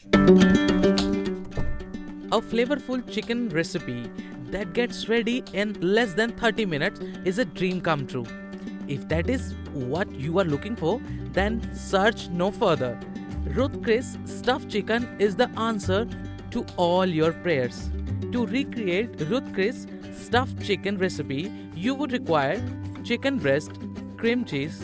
A flavorful chicken recipe that gets ready in less than 30 minutes is a dream come true. If that is what you are looking for, then search no further. Ruth Chris stuffed chicken is the answer to all your prayers. To recreate Ruth Chris stuffed chicken recipe, you would require chicken breast, cream cheese,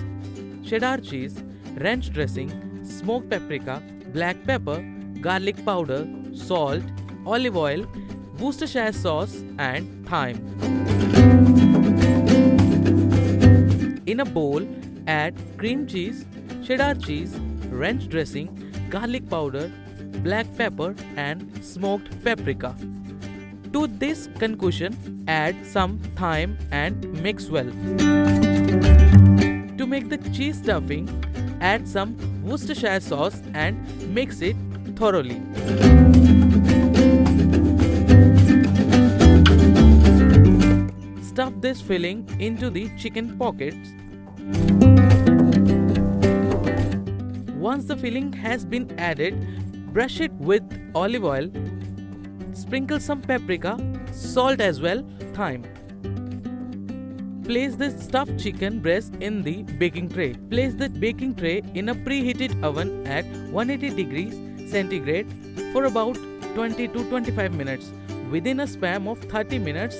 cheddar cheese, ranch dressing, smoked paprika, black pepper, garlic powder, salt, olive oil, Worcestershire sauce, and thyme. In a bowl, add cream cheese, cheddar cheese, ranch dressing, garlic powder, black pepper, and smoked paprika. To this concoction, add some thyme and mix well. To make the cheese stuffing, add some Worcestershire sauce and mix it thoroughly. Stuff this filling into the chicken pockets. Once the filling has been added, brush it with olive oil, sprinkle some paprika, salt as well, thyme. Place the stuffed chicken breast in the baking tray. Place the baking tray in a preheated oven at 180 degrees centigrade for about 20 to 25 minutes. Within a span of 30 minutes,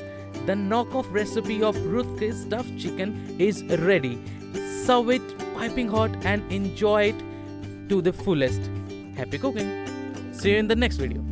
the knockoff recipe of Ruth Chris stuffed chicken is ready. Serve it piping hot and enjoy it to the fullest. Happy cooking! See you in the next video.